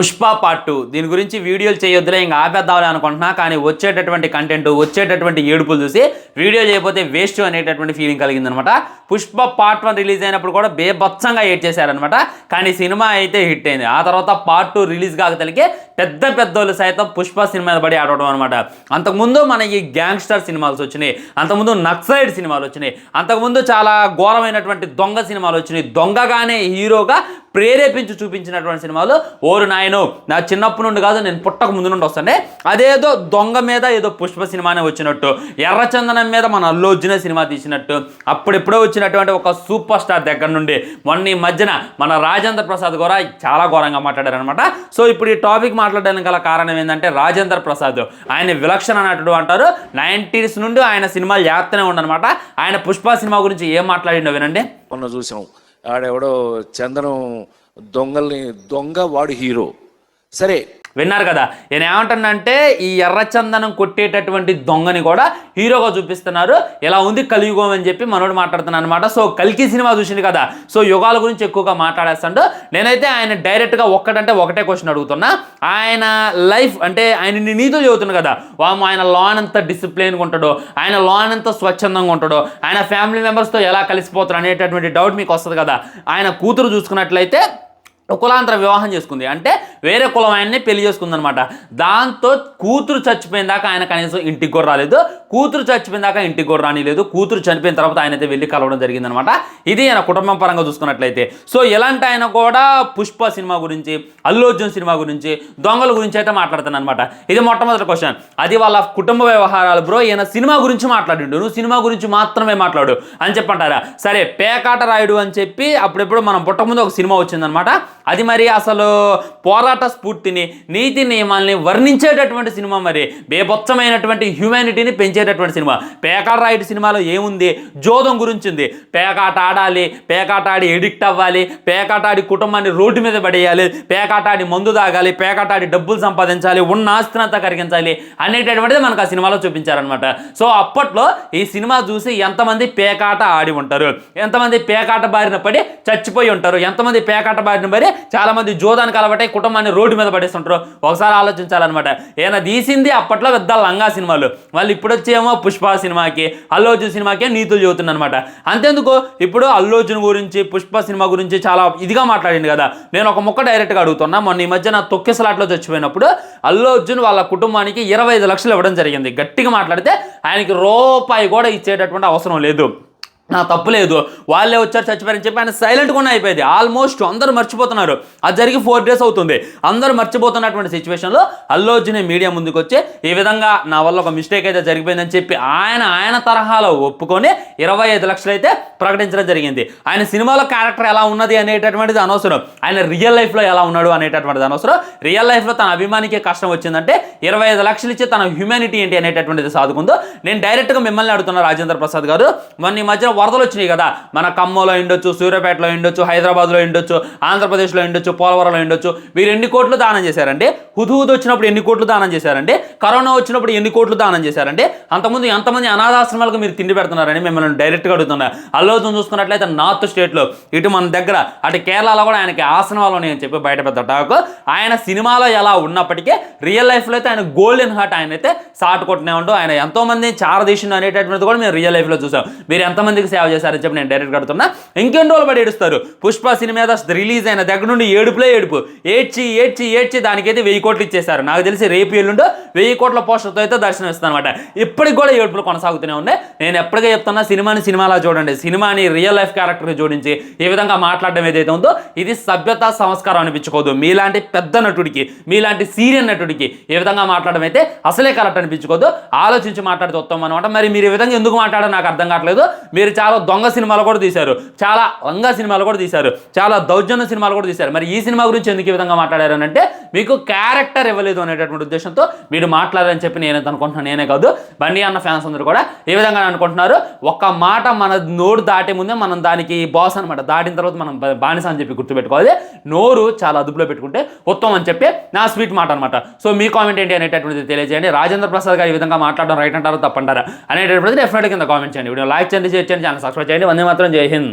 Pushpa part 2 దీని గురించి వీడియోలు చేయొద్దులే ఇంకా ఆపేద్దామని అనుకుంటున్నా, కానీ వచ్చేటటువంటి కంటెంట్ వచ్చేటటువంటి ఏడుపులు చూసి వీడియో చేయకపోతే వేస్ట్ అనేటటువంటి ఫీలింగ్ కలిగిందనమాట. పుష్ప పార్ట్ 1 రిలీజ్ అయినప్పుడు కూడా బేబత్సంగా ఏడ్ చేశారనమాట, కానీ సినిమా అయితే హిట్ అయింది. ఆ తర్వాత పార్ట్ 2 రిలీజ్ కాకతలికి పెద్ద పెద్దోళ్ళు సైతం పుష్ప సినిమా పడి ఆడవడం అనమాట. అంతకుముందు మన ఈ గ్యాంగ్స్టర్ సినిమాలు వచ్చినాయి, అంతకుముందు నక్సలైడ్ సినిమాలు వచ్చినాయి, అంతకుముందు చాలా ఘోరమైనటువంటి దొంగ సినిమాలు వచ్చినాయి. దొంగగానే హీరోగా ప్రేరేపించి చూపించినటువంటి సినిమాలు ఓరు నాయనో, నా చిన్నప్పటి నుండి కాదు నేను పుట్టక ముందు నుండి వస్తానే అదేదో దొంగ మీద ఏదో పుష్ప సినిమానే వచ్చినట్టు, ఎర్రచందనం మీద మన అల్లు అర్జున్ సినిమా తీసినట్టు, అప్పుడెప్పుడో వచ్చినటువంటి ఒక సూపర్ స్టార్ దగ్గర నుండి మొన్న ఈ మధ్యన మన రాజేంద్ర ప్రసాద్ కూడా చాలా ఘోరంగా మాట్లాడారనమాట. సో ఇప్పుడు ఈ టాపిక్ మాట్లాడడానికి గల కారణం ఏంటంటే రాజేంద్ర ప్రసాద్ ఆయన విలక్షణ నటుడు అంటారు. 90s నుండి ఆయన సినిమాలు చేస్తూనే ఉండనమాట. ఆయన పుష్ప సినిమా గురించి ఏం మాట్లాడిండో వినండి. మొన్న చూసాం, ఆడెవడో చందనం దొంగ వాడు హీరో. సరే విన్నారు కదా, నేను ఏమంటానంటే ఈ ఎర్రచందనం కొట్టేటటువంటి దొంగని కూడా హీరోగా చూపిస్తున్నారు. ఇలా ఉంది కలియుగం అని చెప్పి మనోడు మాట్లాడుతున్నాను అనమాట. సో కల్కి సినిమా చూసింది కదా, సో యుగాల గురించి ఎక్కువగా మాట్లాడేస్తాడు. నేనైతే ఆయన డైరెక్ట్గా ఒకటే క్వశ్చన్ అడుగుతున్నా. ఆయన లైఫ్ అంటే ఆయన నీతులు చెబుతున్నాడు కదా, ఆయన లాన్ ఎంత డిసిప్లిన్గా ఉంటాడో, ఆయన లాన్ ఎంత స్వచ్ఛందంగా ఉంటాడో, ఆయన ఫ్యామిలీ మెంబర్స్తో ఎలా కలిసిపోతారు అనేటటువంటి డౌట్ మీకు వస్తుంది కదా. ఆయన కూతురు చూసుకున్నట్లయితే కులాంతర వివాహం చేసుకుంది, అంటే వేరే కులం ఆయన్ని పెళ్లి చేసుకుందనమాట. దాంతో కూతురు చచ్చిపోయిన దాకా ఆయన కనీసం ఇంటికి కూడా రాలేదు, కూతురు చచ్చిపోయిన దాకా ఇంటికి కూడా రానిలేదు. కూతురు చనిపోయిన తర్వాత ఆయన అయితే వెళ్ళి కలవడం జరిగిందనమాట. ఇది ఆయన కుటుంబం పరంగా చూసుకున్నట్లయితే. సో ఇలాంటి ఆయన కూడా పుష్ప సినిమా గురించి, అల్లు అర్జున్ సినిమా గురించి, దొంగల గురించి అయితే మాట్లాడుతాను అనమాట. ఇది మొట్టమొదటి క్వశ్చన్. అది వాళ్ళ కుటుంబ వ్యవహారాలు బ్రో, ఈయన సినిమా గురించి మాట్లాడిండు, నువ్వు సినిమా గురించి మాత్రమే మాట్లాడు అని చెప్పంటారా? సరే, పేకాట రాయుడు అని చెప్పి అప్పుడెప్పుడు మనం పుట్టకముందు ఒక సినిమా వచ్చిందనమాట. అది మరి అసలు పోరాట స్ఫూర్తిని, నీతి నియమాల్ని వర్ణించేటటువంటి సినిమా, మరి బేబొచ్చమైనటువంటి హ్యూమానిటీని పెంచేటటువంటి సినిమా. పేకాట రాయుడు సినిమాలో ఏముంది? జోదం గురించి ఉంది. పేకాట ఆడాలి, పేకాట ఆడి ఎడిక్ట్ అవ్వాలి, పేకాట ఆడి కుటుంబాన్ని రోడ్డు మీద పడేయాలి, పేకాట ఆడి మందు తాగాలి, పేకాట ఆడి డబ్బులు సంపాదించాలి, ఉన్న ఆస్తినంతా కరిగించాలి అనేటటువంటిది మనకు ఆ సినిమాలో చూపించారనమాట. సో అప్పట్లో ఈ సినిమా చూసి ఎంతమంది పేకాట ఆడి ఉంటారు, ఎంతమంది పేకాట బారిన పడి చచ్చిపోయి ఉంటారు, ఎంతమంది పేకాట బారిన పడి చాలా మంది జోదానికి అలవాటై కుటుంబాన్ని రోడ్డు మీద పడేస్తుంటారు. ఒకసారి ఆలోచించాలన్నమాట. ఏమైనా తీసింది అప్పట్లో పెద్ద లంగా సినిమాలు, వాళ్ళు ఇప్పుడు వచ్చేమో పుష్ప సినిమాకి, అల్లు అర్జున్ సినిమాకి నీతులు చెబుతుంది అనమాట. అంతేందుకు ఇప్పుడు అల్లు అర్జున్ గురించి, పుష్ప సినిమా గురించి చాలా ఇదిగా మాట్లాడింది కదా. నేను ఒక ముక్క డైరెక్ట్గా అడుగుతున్నా. మొన్న ఈ మధ్య నా తొక్కిసలాట్లో చచ్చిపోయినప్పుడు అల్లు అర్జున్ వాళ్ళ కుటుంబానికి 25 లక్షలు ఇవ్వడం జరిగింది. గట్టిగా మాట్లాడితే ఆయనకి రూపాయి కూడా ఇచ్చేటటువంటి అవసరం లేదు, నా తప్పు లేదు, వాళ్ళే వచ్చారు చచ్చిపోయారని చెప్పి ఆయన సైలెంట్గా ఉన్న అయిపోయింది. ఆల్మోస్ట్ అందరూ మర్చిపోతున్నారు. అది జరిగి 4 days అవుతుంది. అందరూ మర్చిపోతున్నటువంటి సిచ్యువేషన్లో అల్లు అర్జున్ మీడియా ముందుకు వచ్చి ఈ విధంగా నా వల్ల ఒక మిస్టేక్ అయితే జరిగిపోయిందని చెప్పి ఆయన తరహాలో ఒప్పుకొని 25 లక్షలు అయితే ప్రకటించడం జరిగింది. ఆయన సినిమాలో క్యారెక్టర్ ఎలా ఉన్నది అనేటటువంటిది అనవసరం, ఆయన రియల్ లైఫ్లో ఎలా ఉన్నాడు అనేటటువంటిది అనవసరం. రియల్ లైఫ్లో తన అభిమానికి కష్టం వచ్చిందంటే 25 లక్షలు ఇచ్చి తన హ్యూమానిటీ ఏంటి అనేటటువంటిది సాదుకుందో. నేను డైరెక్ట్గా మిమ్మల్ని అడుగుతున్నా రాజేంద్ర ప్రసాద్ గారు, మొన్న ఈ మధ్య వరదలు వచ్చినాయి కదా, మన ఖమ్మంలో ఉండొచ్చు, సూర్యాపేటలో ఉండొచ్చు, హైదరాబాద్లో ఉండొచ్చు, ఆంధ్రప్రదేశ్లో ఉండొచ్చు, పోలవరంలో ఉండొచ్చు. వీరు ఎన్ని కోట్లు దానం చేశారండి? హుదూద్ వచ్చినప్పుడు ఎన్ని కోట్లు దానం చేశారండి? కరోనా వచ్చినప్పుడు ఎన్ని కోట్లు దానం చేశారండి? అంతకుముందు ఎంతమంది అనాథాశ్రమాలకు మీరు తిండి పెడుతున్నారని మిమ్మల్ని డైరెక్ట్గా అడుగుతున్నా. అల్లు అర్జున్ చూసుకున్నట్లయితే నార్త్ స్టేట్లో, ఇటు మన దగ్గర అటు కేరళలో కూడా ఆయనకి ఆసనాలు అని చెప్పి బయట పెద్ద టాక్. ఆయన సినిమాలో ఎలా ఉన్నప్పటికీ రియల్ లైఫ్లో అయితే ఆయన గోల్డెన్ హార్ట్ ఆయన అయితే సాట్ కొట్టినే ఉంటూ ఆయన ఎంతోమంది చారదీశుడు అనేటటువంటిది కూడా మేము రియల్ లైఫ్లో చూసాం. మీరు ఎంతమందికి సేవ చేశారని చెప్పి నేను డైరెక్ట్ కడుతున్నా. ఇంకెన్ని రోజులు పడి ఏడుస్తారు? పుష్ప సినిమా రిలీజ్ అయిన దగ్గర నుండి ఏడుపులే ఏడుపు, ఏడ్చి దానికైతే 1000 కోట్లు ఇచ్చేశారు. నాకు తెలిసి రేపు ఎల్లుండో 1000 కోట్ల పోస్టర్తో అయితే దర్శనం ఇస్తాను అనమాట. ఇప్పటికి కూడా ఏడుపులు కొనసాగుతూనే ఉన్నాయి. నేను ఎప్పటికే చెప్తున్నా, సినిమాలా చూడండి, సినిమాని రియల్ లైఫ్ క్యారెక్టర్ని జోడించి ఈ విధంగా మాట్లాడడం ఏదైతే ఉందో ఇది సభ్యత సంస్కారం అనిపించుకోదు. మీలాంటి పెద్ద నటుడికి, మీలాంటి సీరియల్ నటుడికి ఈ విధంగా మాట్లాడడం అయితే అసలే కరెక్ట్ అనిపించుకోదు. ఆలోచించి మాట్లాడితే వస్తాం అనమాట. మరి మీరు ఈ విధంగా ఎందుకు మాట్లాడారు నాకు అర్థం కావట్లేదు. మీరు చాలా దొంగ సినిమాలు కూడా తీశారు, చాలా లంగా సినిమాలు కూడా తీశారు, చాలా దౌర్జన్య సినిమాలు కూడా తీశారు. మరి ఈ సినిమా గురించి ఎందుకు ఈ విధంగా మాట్లాడారని అంటే మీకు క్యారెక్టర్ ఇవ్వలేదు అనేటటువంటి ఉద్దేశంతో మీరు మాట్లాడారని చెప్పి నేనైతే అనుకుంటున్నాను. నేనే కాదు, బండి అన్న ఫ్యాన్స్ అందరూ కూడా ఈ విధంగా అనుకుంటున్నారు. ఒక్క మాట మన నోరు దాటే ముందే మనం దానికి బాస్ అనమాట, దాటిన తర్వాత మనం బానిస అని చెప్పి గుర్తుపెట్టుకోవాలి. నోరు చాలా అదుపులో పెట్టుకుంటే ఉత్తమం అని చెప్పి నా స్వీట్ మాట అనమాట. సో మీ కామెంట్ ఏంటి అనేటటువంటిది తెలియజేయండి. రాజేంద్ర ప్రసాద్ గారు ఈ విధంగా మాట్లాడడం రైట్ అంటారా తప్పంటారా అనేటటువంటిది డెఫినెట్గా కింద కామెంట్ చేయండి. వీడియో లైక్ చేయండి, షేర్ చేయండి, ఛానల్ సబ్స్క్రైబ్ చేయండి. వందే మాత్రం, జై హింద్.